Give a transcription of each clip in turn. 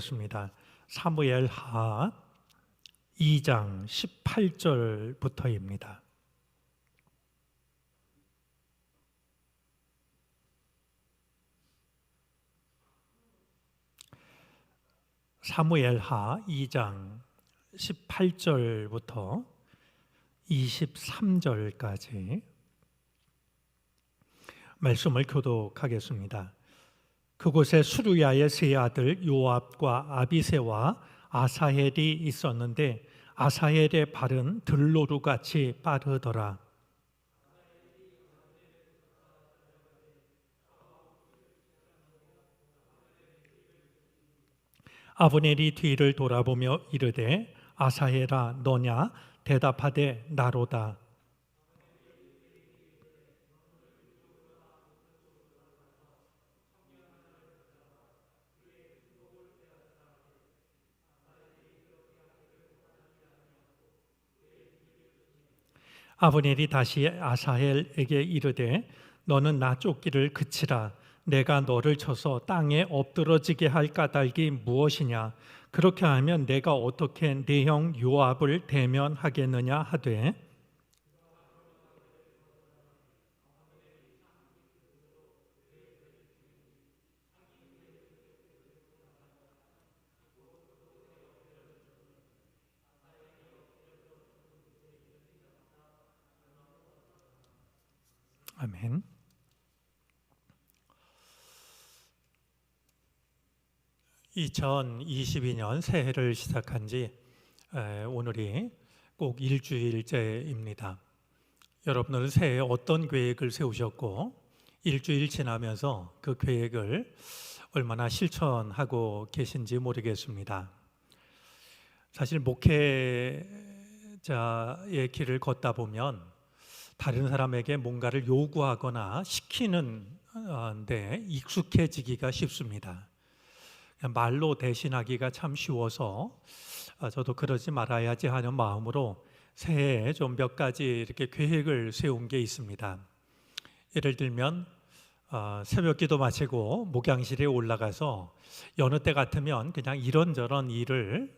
습니다. 사무엘하 2장 18절부터입니다. 사무엘하 2장 18절부터 23절까지 말씀을 교독하겠습니다. 그곳에 수루야의 세 아들 요압과 아비새와 아사헬이 있었는데 아사헬의 발은 들노루같이 빠르더라. 아브넬이 뒤를 돌아보며 이르되 아사헬아 너냐? 대답하되 나로다. 아브넬이 다시 아사헬에게 이르되 너는 나 쫓기를 그치라. 내가 너를 쳐서 땅에 엎드러지게 할 까닭이 무엇이냐? 그렇게 하면 내가 어떻게 네 형 요압을 대면하겠느냐 하되 아멘. 2022년 새해를 시작한 지 오늘이 꼭 일주일째입니다. 여러분들은 새해에 어떤 계획을 세우셨고 일주일 지나면서 그 계획을 얼마나 실천하고 계신지 모르겠습니다. 사실 목회자의 길을 걷다 보면 다른 사람에게 뭔가를 요구하거나 시키는 데 익숙해지기가 쉽습니다. 말로 대신하기가 참 쉬워서 저도 그러지 말아야지 하는 마음으로 새해에 좀 몇 가지 이렇게 계획을 세운 게 있습니다. 예를 들면 새벽기도 마치고 목양실에 올라가서 여느 때 같으면 그냥 이런저런 일을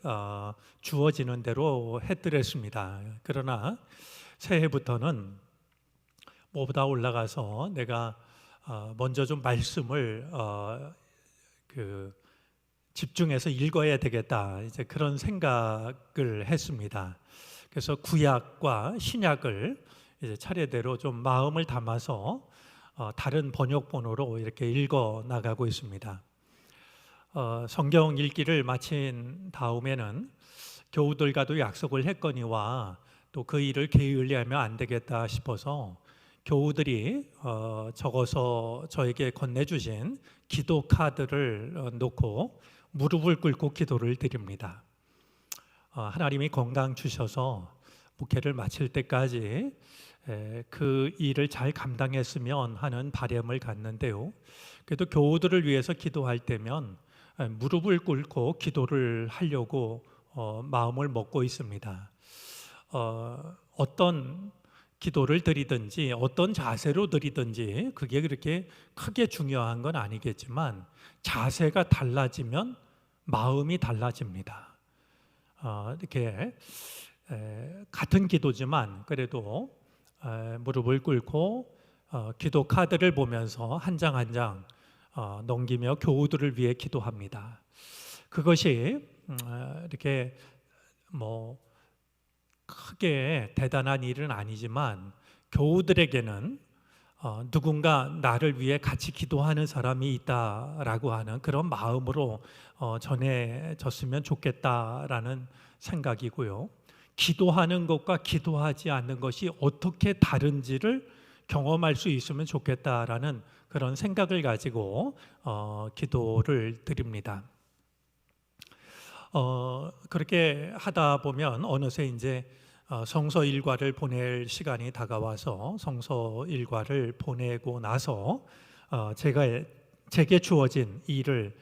주어지는 대로 해드렸습니다. 그러나 새해부터는 뭐보다 올라가서 내가 먼저 좀 말씀을 집중해서 읽어야 되겠다, 이제 그런 생각을 했습니다. 그래서 구약과 신약을 이제 차례대로 좀 마음을 담아서 다른 번역본으로 이렇게 읽어 나가고 있습니다. 성경 읽기를 마친 다음에는 교우들과도 약속을 했거니와 또 그 일을 게을리하면 안 되겠다 싶어서 교우들이 적어서 저에게 건네주신 기도 카드를 놓고 무릎을 꿇고 기도를 드립니다. 하나님이 건강 주셔서 목회를 마칠 때까지 그 일을 잘 감당했으면 하는 바람을 갖는데요. 그래도 교우들을 위해서 기도할 때면 무릎을 꿇고 기도를 하려고 마음을 먹고 있습니다. 어떤 기도를 드리든지 어떤 자세로 드리든지 그게 그렇게 크게 중요한 건 아니겠지만 자세가 달라지면 마음이 달라집니다. 이렇게 같은 기도지만 그래도 무릎을 꿇고 기도 카드를 보면서 한 장 한 장 넘기며 교우들을 위해 기도합니다. 그것이 이렇게 크게 대단한 일은 아니지만 교우들에게는 누군가 나를 위해 같이 기도하는 사람이 있다라고 하는 그런 마음으로 전해졌으면 좋겠다라는 생각이고요. 기도하는 것과 기도하지 않는 것이 어떻게 다른지를 경험할 수 있으면 좋겠다라는 그런 생각을 가지고 기도를 드립니다. 그렇게 하다 보면 어느새 이제 성서 일과를 보낼 시간이 다가와서 성서 일과를 보내고 나서 제게 주어진 일을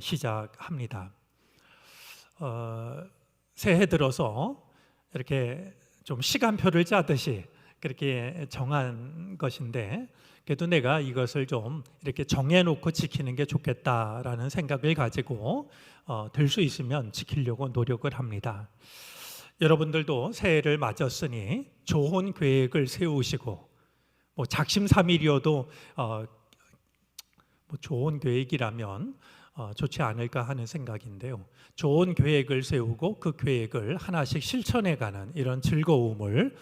시작합니다. 새해 들어서 이렇게 좀 시간표를 짜듯이 그렇게 정한 것인데 그래도 내가 이것을 좀 이렇게 정해놓고 지키는 게 좋겠다라는 생각을 가지고 될 수 있으면 지키려고 노력을 합니다. 여러분들도 새해를 맞았으니 좋은 계획을 세우시고 뭐 작심삼일이어도 뭐 좋은 계획이라면 좋지 않을까 하는 생각인데요. 좋은 계획을 세우고 그 계획을 하나씩 실천해가는 이런 즐거움을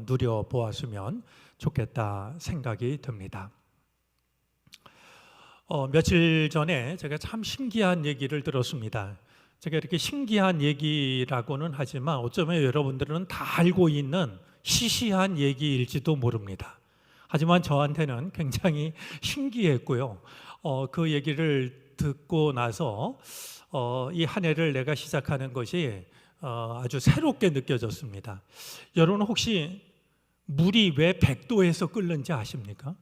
누려보았으면 좋겠다 생각이 듭니다. 며칠 전에 제가 참 신기한 얘기를 들었습니다. 제가 이렇게 신기한 얘기라고는 하지만 어쩌면 여러분들은 다 알고 있는 시시한 얘기일지도 모릅니다. 하지만 저한테는 굉장히 신기했고요. 그 얘기를 듣고 나서 이 한 해를 내가 시작하는 것이 아주 새롭게 느껴졌습니다. 여러분 혹시 물이 왜 100도에서 끓는지 아십니까?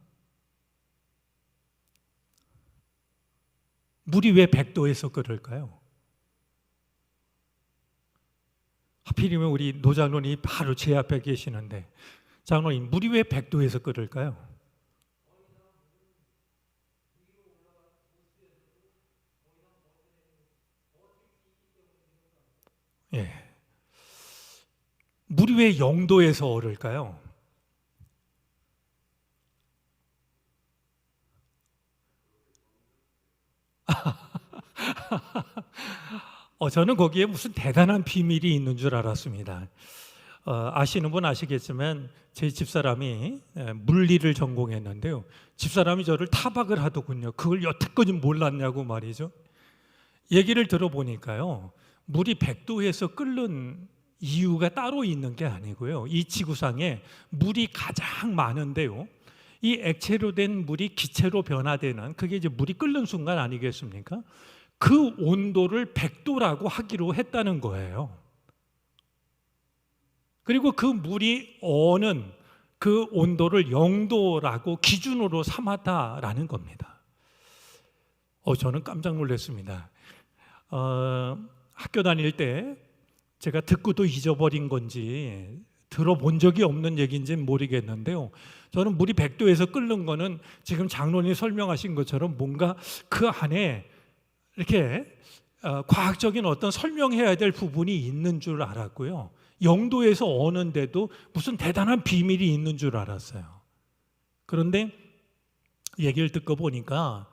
물이 왜 100도에서 끓을까요? 하필이면 우리 노장로님이 바로 제 앞에 계시는데 장로님, 물이 왜 100도에서 끓을까요? 예. 물이 왜 0도에서 얼을까요? 저는 거기에 무슨 대단한 비밀이 있는 줄 알았습니다. 아시는 분 아시겠지만 제 집사람이 물리를 전공했는데요. 집사람이 저를 타박을 하더군요. 그걸 여태까지 몰랐냐고 말이죠. 얘기를 들어보니까요. 물이 100도에서 끓는 이유가 따로 있는 게 아니고요. 이 지구상에 물이 가장 많은데요. 이 액체로 된 물이 기체로 변화되는 그게 이제 물이 끓는 순간 아니겠습니까? 그 온도를 100도라고 하기로 했다는 거예요. 그리고 그 물이 어는 그 온도를 0도라고 기준으로 삼았다라는 겁니다. 저는 깜짝 놀랐습니다. 학교 다닐 때 제가 듣고도 잊어버린 건지 들어본 적이 없는 얘기인지는 모르겠는데요. 저는 물이 100도에서 끓는 거는 지금 장로님이 설명하신 것처럼 뭔가 그 안에 이렇게 과학적인 어떤 설명해야 될 부분이 있는 줄 알았고요. 0도에서 어는데도 무슨 대단한 비밀이 있는 줄 알았어요. 그런데 얘기를 듣고 보니까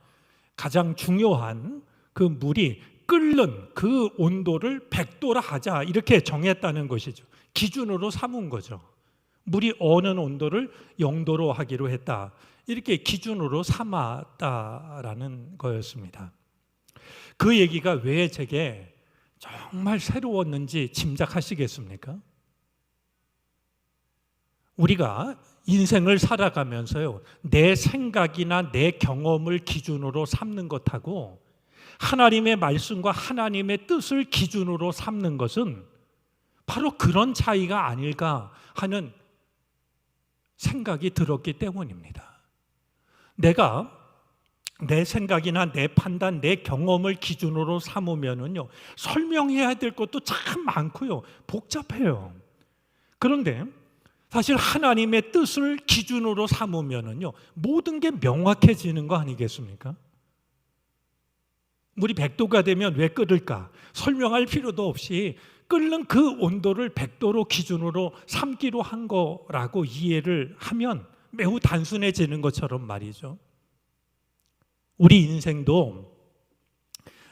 가장 중요한 그 물이 끓는 그 온도를 100도라 하자 이렇게 정했다는 것이죠. 기준으로 삼은 거죠. 물이 어는 온도를 0도로 하기로 했다. 이렇게 기준으로 삼았다라는 거였습니다. 그 얘기가 왜 제게 정말 새로웠는지 짐작하시겠습니까? 우리가 인생을 살아가면서요, 내 생각이나 내 경험을 기준으로 삼는 것하고 하나님의 말씀과 하나님의 뜻을 기준으로 삼는 것은 바로 그런 차이가 아닐까 하는 생각이 들었기 때문입니다. 내가 내 생각이나 내 판단, 내 경험을 기준으로 삼으면은요, 설명해야 될 것도 참 많고요, 복잡해요. 그런데 사실 하나님의 뜻을 기준으로 삼으면은요, 모든 게 명확해지는 거 아니겠습니까? 물이 100도가 되면 왜 끓을까? 설명할 필요도 없이 끓는 그 온도를 100도로 기준으로 삼기로 한 거라고 이해를 하면 매우 단순해지는 것처럼 말이죠. 우리 인생도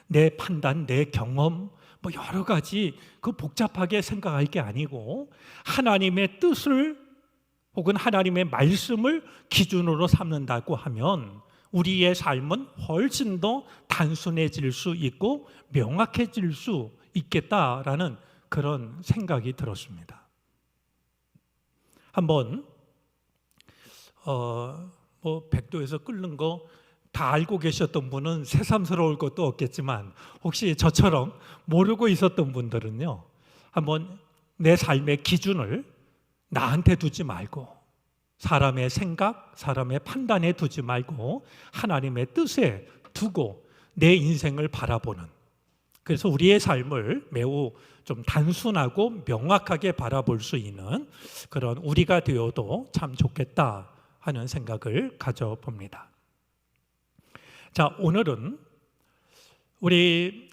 내 판단, 내 경험, 뭐 여러 가지 그 복잡하게 생각할 게 아니고 하나님의 뜻을 혹은 하나님의 말씀을 기준으로 삼는다고 하면 우리의 삶은 훨씬 더 단순해질 수 있고 명확해질 수 있겠다라는 그런 생각이 들었습니다. 한번 100도에서 끓는 거 다 알고 계셨던 분은 새삼스러울 것도 없겠지만 혹시 저처럼 모르고 있었던 분들은요, 한번 내 삶의 기준을 나한테 두지 말고 사람의 생각, 사람의 판단에 두지 말고 하나님의 뜻에 두고 내 인생을 바라보는 그래서 우리의 삶을 매우 좀 단순하고 명확하게 바라볼 수 있는 그런 우리가 되어도 참 좋겠다 하는 생각을 가져봅니다. 자, 오늘은 우리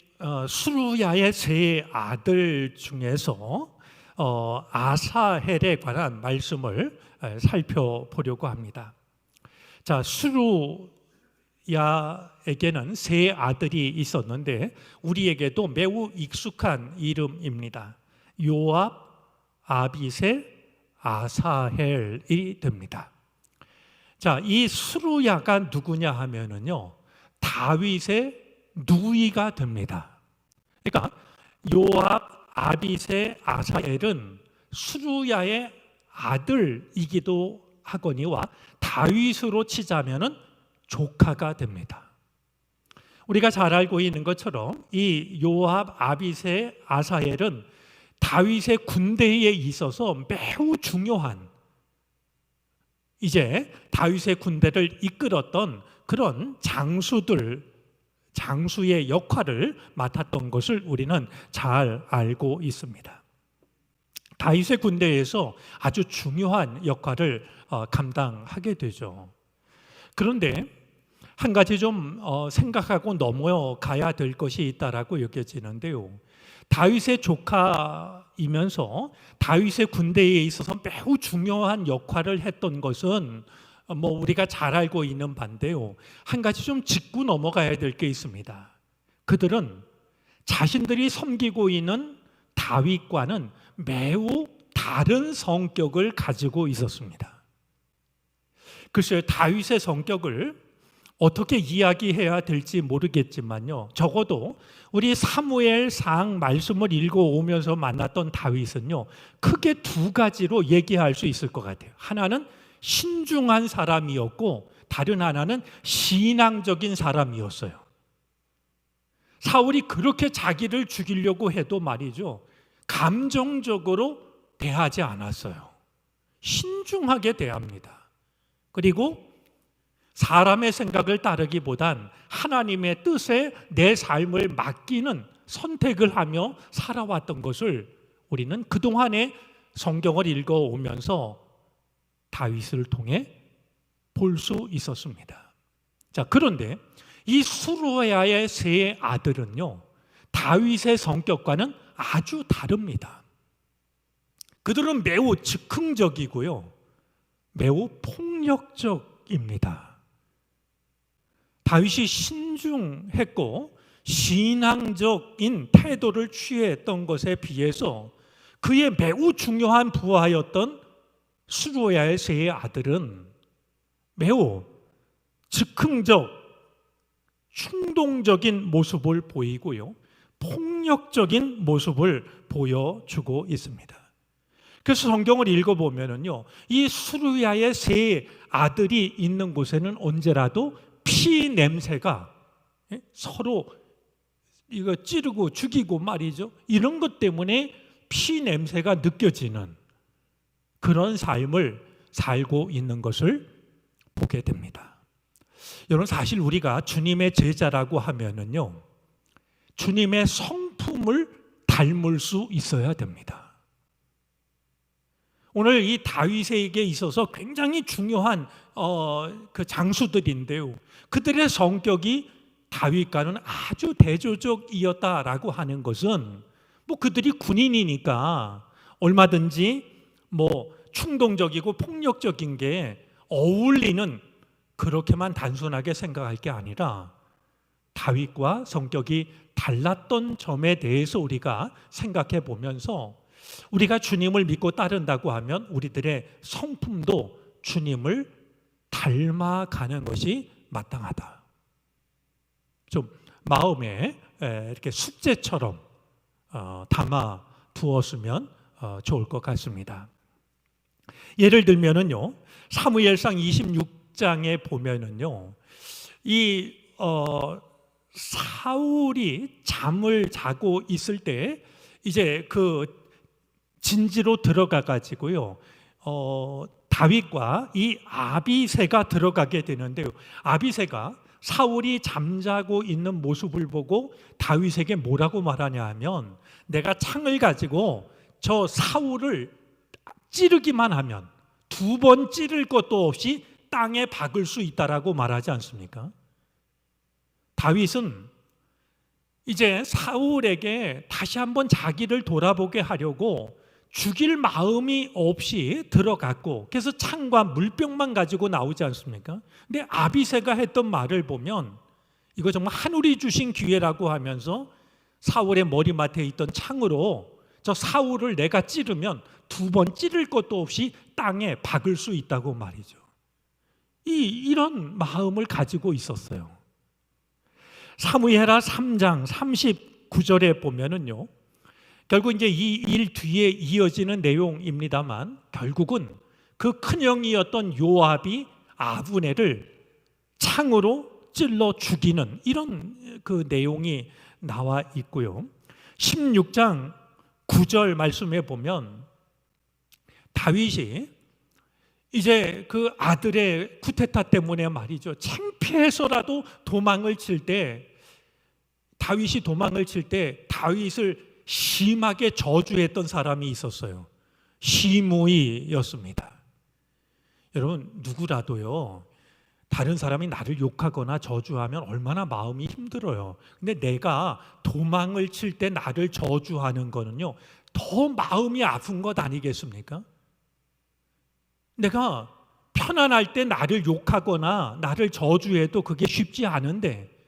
수루야의 세 아들 중에서 아사헬에 관한 말씀을 살펴보려고 합니다. 자, 수루야에게는 세 아들이 있었는데 우리에게도 매우 익숙한 이름입니다. 요압, 아비새, 아사헬이 됩니다. 자, 이 수루야가 누구냐 하면은요, 다윗의 누이가 됩니다. 그러니까 요압, 아비새, 아사헬은 수루야의 아들이기도 하거니와 다윗으로 치자면은 조카가 됩니다. 우리가 잘 알고 있는 것처럼 이 요압, 아비새, 아사헬은 다윗의 군대에 있어서 매우 중요한, 이제 다윗의 군대를 이끌었던 그런 장수의 역할을 맡았던 것을 우리는 잘 알고 있습니다. 다윗의 군대에서 아주 중요한 역할을 감당하게 되죠. 그런데 한 가지 좀 생각하고 넘어가야 될 것이 있다라고 여겨지는데요. 다윗의 조카이면서 다윗의 군대에 있어서 매우 중요한 역할을 했던 것은 우리가 잘 알고 있는 바인데요. 한 가지 좀 짚고 넘어가야 될 게 있습니다. 그들은 자신들이 섬기고 있는 다윗과는 매우 다른 성격을 가지고 있었습니다. 글쎄요, 다윗의 성격을 어떻게 이야기해야 될지 모르겠지만요, 적어도 우리 사무엘상 말씀을 읽어오면서 만났던 다윗은요, 크게 두 가지로 얘기할 수 있을 것 같아요. 하나는 신중한 사람이었고 다른 하나는 신앙적인 사람이었어요. 사울이 그렇게 자기를 죽이려고 해도 말이죠, 감정적으로 대하지 않았어요. 신중하게 대합니다. 그리고 사람의 생각을 따르기보단 하나님의 뜻에 내 삶을 맡기는 선택을 하며 살아왔던 것을 우리는 그동안의 성경을 읽어오면서 다윗을 통해 볼 수 있었습니다. 자, 그런데 이 수루야의 세 아들은요, 다윗의 성격과는 아주 다릅니다. 그들은 매우 즉흥적이고요, 매우 폭력적입니다. 다윗이 신중했고 신앙적인 태도를 취했던 것에 비해서 그의 매우 중요한 부하였던 수루야의 세 아들은 매우 즉흥적, 충동적인 모습을 보이고요, 폭력적인 모습을 보여주고 있습니다. 그래서 성경을 읽어보면은요, 이 수루야의 세 아들이 있는 곳에는 언제라도 피 냄새가, 서로 이거 찌르고 죽이고 말이죠, 이런 것 때문에 피 냄새가 느껴지는 그런 삶을 살고 있는 것을 보게 됩니다. 여러분, 사실 우리가 주님의 제자라고 하면은요, 주님의 성품을 닮을 수 있어야 됩니다. 오늘 이 다윗에게 있어서 굉장히 중요한 그 장수들인데요, 그들의 성격이 다윗과는 아주 대조적이었다라고 하는 것은 그들이 군인이니까 얼마든지 충동적이고 폭력적인 게 어울리는, 그렇게만 단순하게 생각할 게 아니라 다윗과 성격이 달랐던 점에 대해서 우리가 생각해 보면서 우리가 주님을 믿고 따른다고 하면 우리들의 성품도 주님을 닮아가는 것이 마땅하다. 좀 마음에 이렇게 숙제처럼 담아 두었으면 좋을 것 같습니다. 예를 들면은요, 사무엘상 26장에 보면은요, 이 사울이 잠을 자고 있을 때 이제 그 진지로 들어가 가지고요, 다윗과 이 아비새가 들어가게 되는데요, 아비새가 사울이 잠자고 있는 모습을 보고 다윗에게 뭐라고 말하냐 하면, 내가 창을 가지고 저 사울을 찌르기만 하면 2번 찌를 것도 없이 땅에 박을 수 있다라고 말하지 않습니까? 다윗은 이제 사울에게 다시 한번 자기를 돌아보게 하려고 죽일 마음이 없이 들어갔고, 그래서 창과 물병만 가지고 나오지 않습니까? 근데 아비새가 했던 말을 보면 이거 정말 하늘이 주신 기회라고 하면서 사울의 머리맡에 있던 창으로 저 사울을 내가 찌르면 2번 찌를 것도 없이 땅에 박을 수 있다고 말이죠. 이런 마음을 가지고 있었어요. 사무엘하 3장 39절에 보면은요, 결국 이제 이 일 뒤에 이어지는 내용입니다만, 결국은 그 큰형이었던 요압이 아브넬을 창으로 찔러 죽이는 이런 그 내용이 나와 있고요. 16장 9절 말씀에 보면 다윗이 이제 그 아들의 쿠데타 때문에 말이죠, 창피해서라도 도망을 칠 때, 다윗이 도망을 칠 때 다윗을 심하게 저주했던 사람이 있었어요. 시므이였습니다. 여러분, 누구라도요, 다른 사람이 나를 욕하거나 저주하면 얼마나 마음이 힘들어요. 근데 내가 도망을 칠 때 나를 저주하는 거는요, 더 마음이 아픈 것 아니겠습니까? 내가 편안할 때 나를 욕하거나 나를 저주해도 그게 쉽지 않은데,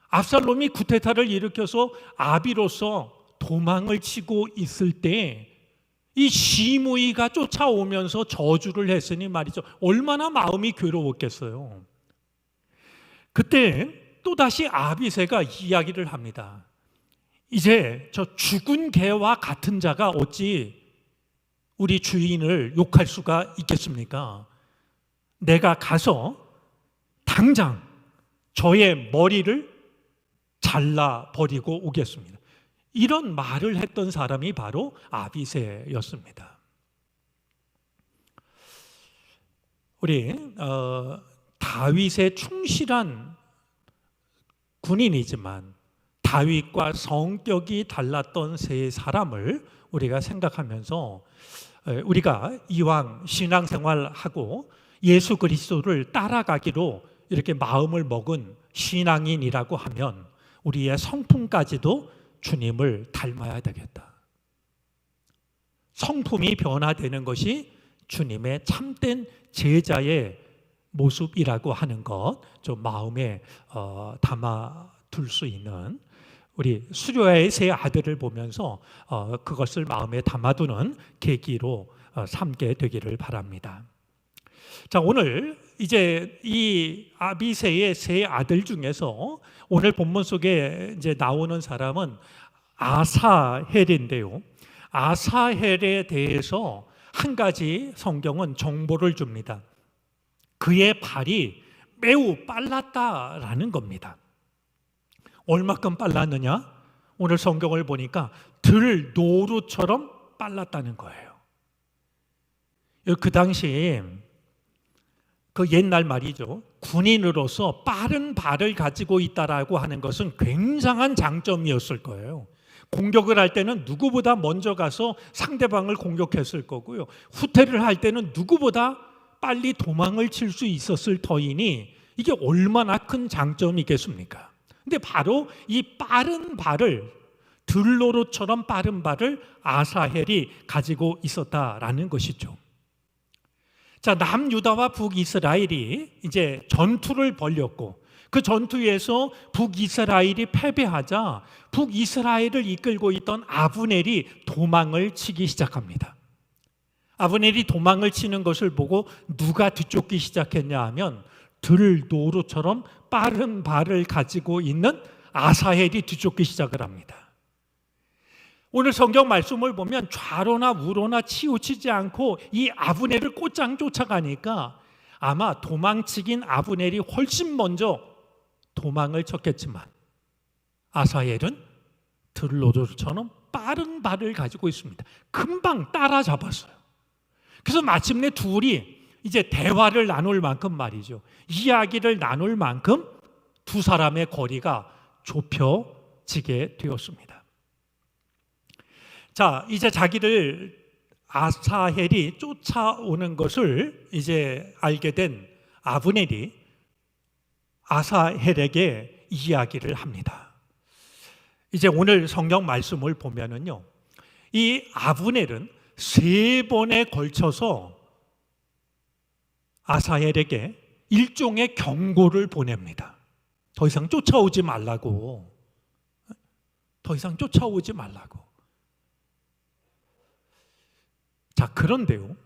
압살롬이 쿠데타를 일으켜서 아비로서 도망을 치고 있을 때 이 시므이가 쫓아오면서 저주를 했으니 말이죠, 얼마나 마음이 괴로웠겠어요. 그때 또다시 아비새가 이야기를 합니다. 이제 저 죽은 개와 같은 자가 어찌 우리 주인을 욕할 수가 있겠습니까? 내가 가서 당장 저의 머리를 잘라버리고 오겠습니다. 이런 말을 했던 사람이 바로 아비새였습니다. 우리 다윗의 충실한 군인이지만 다윗과 성격이 달랐던 세 사람을 우리가 생각하면서, 우리가 이왕 신앙생활하고 예수 그리스도를 따라가기로 이렇게 마음을 먹은 신앙인이라고 하면 우리의 성품까지도 주님을 닮아야 되겠다. 성품이 변화되는 것이 주님의 참된 제자의 모습이라고 하는 것 좀 마음에 담아둘 수 있는, 우리 수료의 세 아들을 보면서 그것을 마음에 담아두는 계기로 삼게 되기를 바랍니다. 자, 오늘 이제 이 아비새의 세 아들 중에서 오늘 본문 속에 이제 나오는 사람은 아사헬인데요. 아사헬에 대해서 한 가지 성경은 정보를 줍니다. 그의 발이 매우 빨랐다라는 겁니다. 얼마큼 빨랐느냐? 오늘 성경을 보니까 들노루처럼 빨랐다는 거예요. 그 당시 그 옛날 말이죠, 군인으로서 빠른 발을 가지고 있다라고 하는 것은 굉장한 장점이었을 거예요. 공격을 할 때는 누구보다 먼저 가서 상대방을 공격했을 거고요, 후퇴를 할 때는 누구보다 빨리 도망을 칠 수 있었을 터이니 이게 얼마나 큰 장점이겠습니까? 근데 바로 이 빠른 발을, 들노루처럼 빠른 발을 아사헬이 가지고 있었다라는 것이죠. 자, 남유다와 북이스라엘이 이제 전투를 벌였고, 그 전투에서 북이스라엘이 패배하자 북이스라엘을 이끌고 있던 아브넬이 도망을 치기 시작합니다. 아브넬이 도망을 치는 것을 보고 누가 뒤쫓기 시작했냐 하면 들노루처럼 빠른 발을 가지고 있는 아사헬이 뒤쫓기 시작을 합니다. 오늘 성경 말씀을 보면 좌로나 우로나 치우치지 않고 이 아브넬을 곧장 쫓아가니까 아마 도망치긴 아브넬이 훨씬 먼저 도망을 쳤겠지만 아사헬은 들노루처럼 빠른 발을 가지고 있습니다. 금방 따라잡았어요. 그래서 마침내 둘이 이제 대화를 나눌 만큼 말이죠. 이야기를 나눌 만큼 두 사람의 거리가 좁혀지게 되었습니다. 자, 이제 자기를 아사헬이 쫓아오는 것을 이제 알게 된 아브넬이 아사헬에게 이야기를 합니다. 이제 오늘 성경 말씀을 보면은요, 이 아브넬은 3번에 걸쳐서 아사헬에게 일종의 경고를 보냅니다. 더 이상 쫓아오지 말라고. 더 이상 쫓아오지 말라고. 자, 그런데요,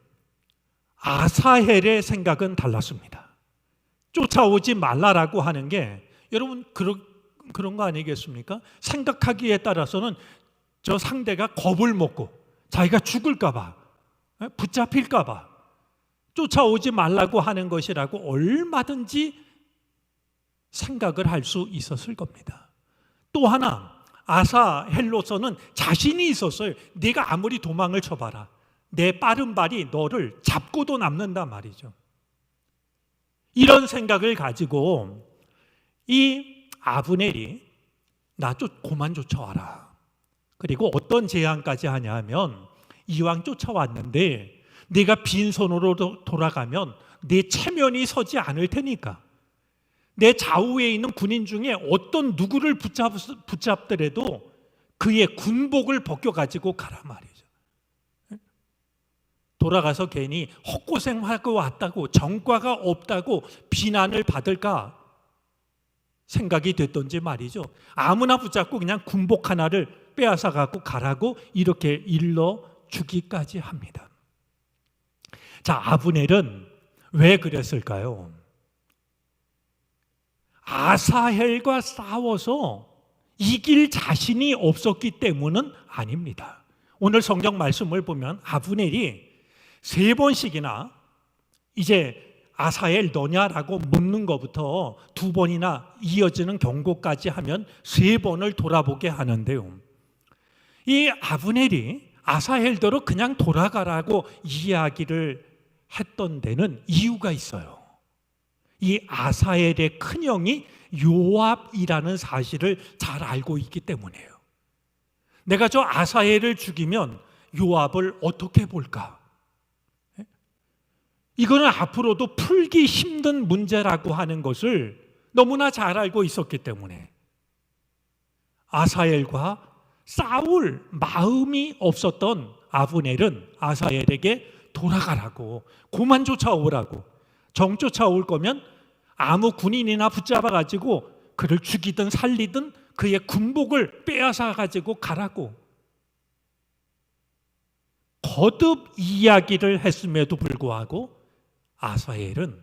아사헬의 생각은 달랐습니다. 쫓아오지 말라라고 하는 게 여러분 그런 거 아니겠습니까? 생각하기에 따라서는 저 상대가 겁을 먹고 자기가 죽을까 봐, 붙잡힐까 봐 쫓아오지 말라고 하는 것이라고 얼마든지 생각을 할 수 있었을 겁니다. 또 하나, 아사헬로서는 자신이 있었어요. 네가 아무리 도망을 쳐봐라, 내 빠른 발이 너를 잡고도 남는단 말이죠. 이런 생각을 가지고 이 아브넬이 나 그만 쫓아와라. 그리고 어떤 제안까지 하냐면, 이왕 쫓아왔는데 네가 빈손으로 돌아가면 네 체면이 서지 않을 테니까 내 좌우에 있는 군인 중에 어떤 누구를 붙잡더라도 그의 군복을 벗겨가지고 가라 말이죠. 돌아가서 괜히 헛고생하고 왔다고, 정과가 없다고 비난을 받을까 생각이 됐던지 말이죠. 아무나 붙잡고 그냥 군복 하나를 빼앗아 갖고 가라고 이렇게 일러 주기까지 합니다. 자, 아브넬은 왜 그랬을까요? 아사헬과 싸워서 이길 자신이 없었기 때문은 아닙니다. 오늘 성경 말씀을 보면 아브넬이 3번씩이나 이제 아사헬 너냐라고 묻는 것부터 2번이나 이어지는 경고까지 하면 3번을 돌아보게 하는데요, 이 아브넬이 아사헬대로 그냥 돌아가라고 이야기를 했던 데는 이유가 있어요. 이 아사헬의 큰형이 요압이라는 사실을 잘 알고 있기 때문이에요. 내가 저 아사헬을 죽이면 요압을 어떻게 볼까? 이거는 앞으로도 풀기 힘든 문제라고 하는 것을 너무나 잘 알고 있었기 때문에 아사헬과 싸울 마음이 없었던 아브넬은 아사헬에게 돌아가라고, 그만 쫓아오라고, 정 쫓아올 거면 아무 군인이나 붙잡아가지고 그를 죽이든 살리든 그의 군복을 빼앗아가지고 가라고 거듭 이야기를 했음에도 불구하고 아사헬은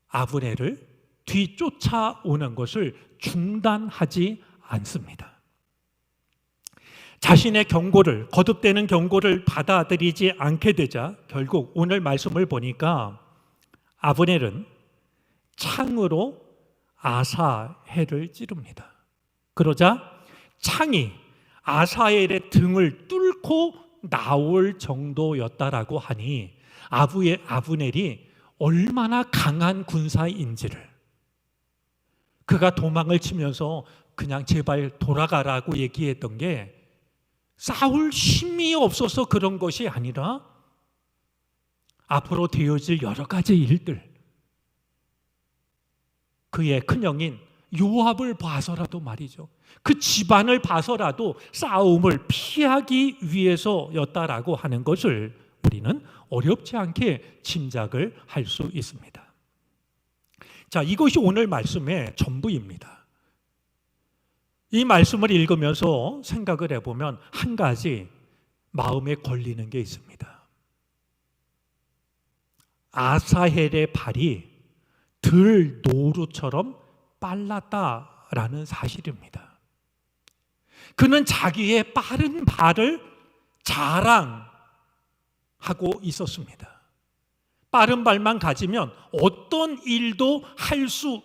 아브넬을 뒤쫓아오는 것을 중단하지 않습니다. 자신의 경고를, 거듭되는 경고를 받아들이지 않게 되자 결국 오늘 말씀을 보니까 아브넬은 창으로 아사헬을 찌릅니다. 그러자 창이 아사헬의 등을 뚫고 나올 정도였다라고 하니 아브넬이 얼마나 강한 군사인지를, 그가 도망을 치면서 그냥 제발 돌아가라고 얘기했던 게 싸울 힘이 없어서 그런 것이 아니라 앞으로 되어질 여러 가지 일들, 그의 큰형인 요압을 봐서라도 말이죠, 그 집안을 봐서라도 싸움을 피하기 위해서였다라고 하는 것을 우리는 어렵지 않게 짐작을 할 수 있습니다. 자, 이것이 오늘 말씀의 전부입니다. 이 말씀을 읽으면서 생각을 해보면 한 가지 마음에 걸리는 게 있습니다. 아사헬의 발이 들 노루처럼 빨랐다라는 사실입니다. 그는 자기의 빠른 발을 자랑하고 있었습니다. 빠른 발만 가지면 어떤 일도 할 수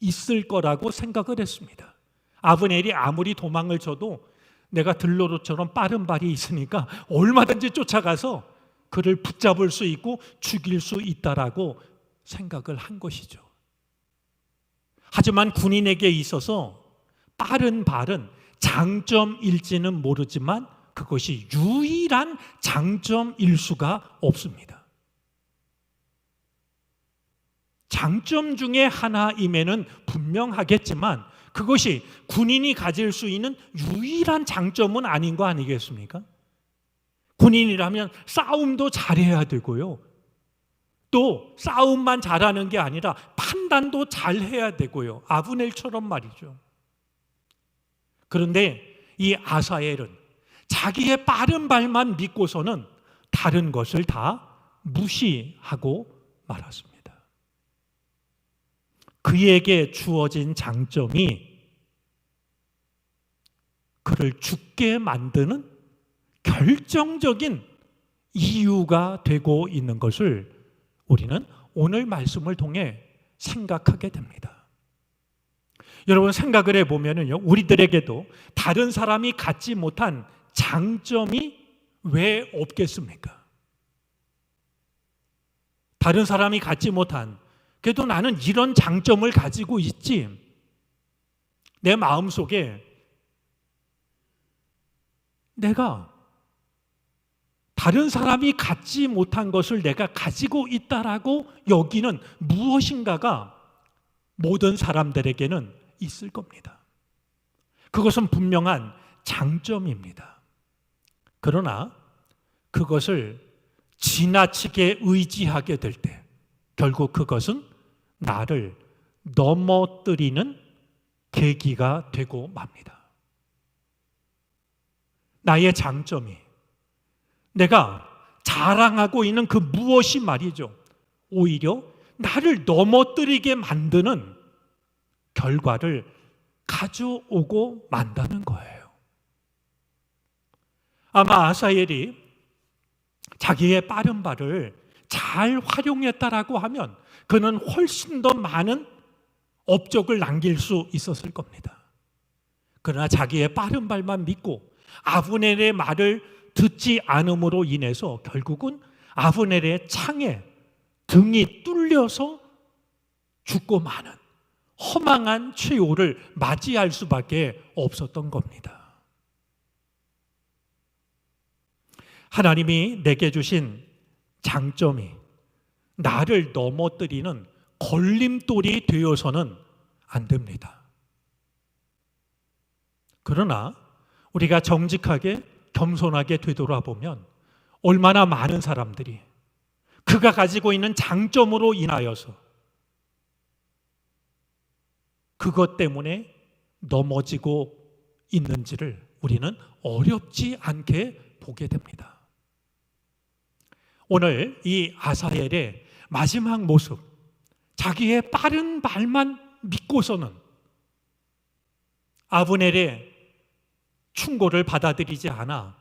있을 거라고 생각을 했습니다. 아브넬이 아무리 도망을 쳐도 내가 들노루처럼 빠른 발이 있으니까 얼마든지 쫓아가서 그를 붙잡을 수 있고 죽일 수 있다라고 생각을 한 것이죠. 하지만 군인에게 있어서 빠른 발은 장점일지는 모르지만 그것이 유일한 장점일 수가 없습니다. 장점 중에 하나임에는 분명하겠지만 그것이 군인이 가질 수 있는 유일한 장점은 아닌 거 아니겠습니까? 군인이라면 싸움도 잘해야 되고요. 또 싸움만 잘하는 게 아니라 판단도 잘해야 되고요. 아브넬처럼 말이죠. 그런데 이 아사엘은 자기의 빠른 발만 믿고서는 다른 것을 다 무시하고 말았습니다. 그에게 주어진 장점이 그를 죽게 만드는 결정적인 이유가 되고 있는 것을 우리는 오늘 말씀을 통해 생각하게 됩니다. 여러분 생각을 해보면요, 우리들에게도 다른 사람이 갖지 못한 장점이 왜 없겠습니까? 다른 사람이 갖지 못한, 그래도 나는 이런 장점을 가지고 있지. 내 마음속에 내가 다른 사람이 갖지 못한 것을 내가 가지고 있다라고 여기는 무엇인가가 모든 사람들에게는 있을 겁니다. 그것은 분명한 장점입니다. 그러나 그것을 지나치게 의지하게 될 때 결국 그것은 나를 넘어뜨리는 계기가 되고 맙니다. 나의 장점이, 내가 자랑하고 있는 그 무엇이 말이죠, 오히려 나를 넘어뜨리게 만드는 결과를 가져오고 만다는 거예요. 아마 아사엘이 자기의 빠른 발을 잘 활용했다라고 하면 그는 훨씬 더 많은 업적을 남길 수 있었을 겁니다. 그러나 자기의 빠른 발만 믿고 아브넬의 말을 듣지 않음으로 인해서 결국은 아브넬의 창에 등이 뚫려서 죽고 마는 허망한 최후를 맞이할 수밖에 없었던 겁니다. 하나님이 내게 주신 장점이 나를 넘어뜨리는 걸림돌이 되어서는 안 됩니다. 그러나 우리가 정직하게 겸손하게 되돌아보면 얼마나 많은 사람들이 그가 가지고 있는 장점으로 인하여서 그것 때문에 넘어지고 있는지를 우리는 어렵지 않게 보게 됩니다. 오늘 이 아사엘의 마지막 모습, 자기의 빠른 발만 믿고서는 아브넬의 충고를 받아들이지 않아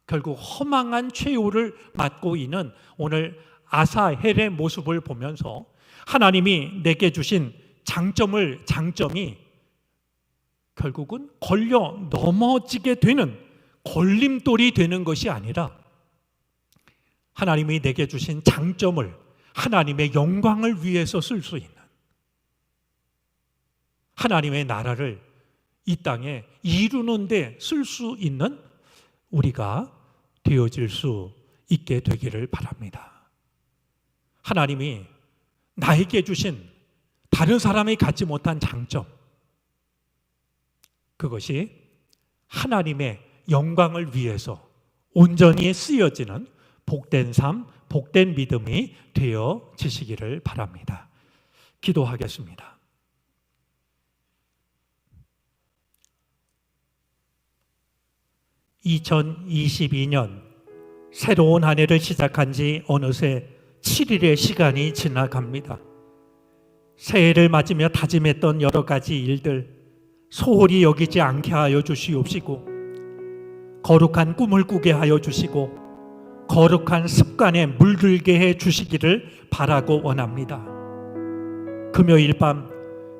결국 허망한 최후를 맞고 있는 오늘 아사헬의 모습을 보면서 하나님이 내게 주신 장점이 결국은 걸려 넘어지게 되는 걸림돌이 되는 것이 아니라 하나님이 내게 주신 장점을 하나님의 영광을 위해서 쓸 수 있는, 하나님의 나라를 이 땅에 이루는 데 쓸 수 있는 우리가 되어질 수 있게 되기를 바랍니다. 하나님이 나에게 주신 다른 사람이 갖지 못한 장점, 그것이 하나님의 영광을 위해서 온전히 쓰여지는 복된 삶, 복된 믿음이 되어지시기를 바랍니다. 기도하겠습니다. (2022년) 새로운 한 해를 시작한 지 어느새 7일의 시간이 지나갑니다. 새해를 맞으며 다짐했던 여러 가지 일들 소홀히 여기지 않게 하여 주시옵시고, 거룩한 꿈을 꾸게 하여 주시고, 거룩한 습관에 물들게 해 주시기를 바라고 원합니다. 금요일 밤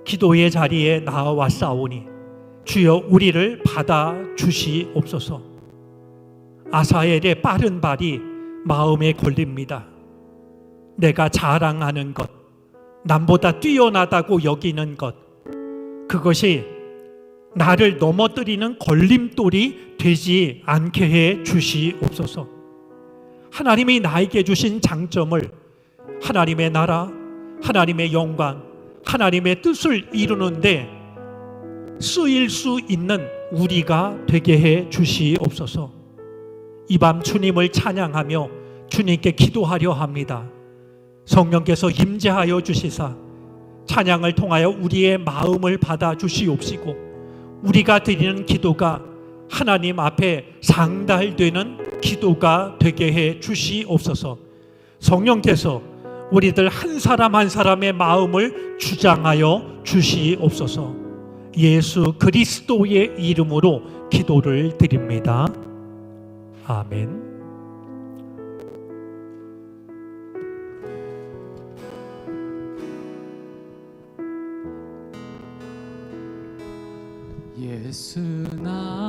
기도의 자리에 나와싸우니 주여 우리를 받아 주시옵소서. 아사엘의 빠른 발이 마음에 걸립니다. 내가 자랑하는 것, 남보다 뛰어나다고 여기는 것, 그것이 나를 넘어뜨리는 걸림돌이 되지 않게 해 주시옵소서. 하나님이 나에게 주신 장점을 하나님의 나라, 하나님의 영광, 하나님의 뜻을 이루는데 쓰일 수 있는 우리가 되게 해 주시옵소서. 이 밤 주님을 찬양하며 주님께 기도하려 합니다. 성령께서 임재하여 주시사 찬양을 통하여 우리의 마음을 받아 주시옵시고, 우리가 드리는 기도가 하나님 앞에 상달되는 기도가 되게 해 주시옵소서. 성령께서 우리들 한 사람 한 사람의 마음을 주장하여 주시옵소서. 예수 그리스도의 이름으로 기도를 드립니다. 아멘. 예수 나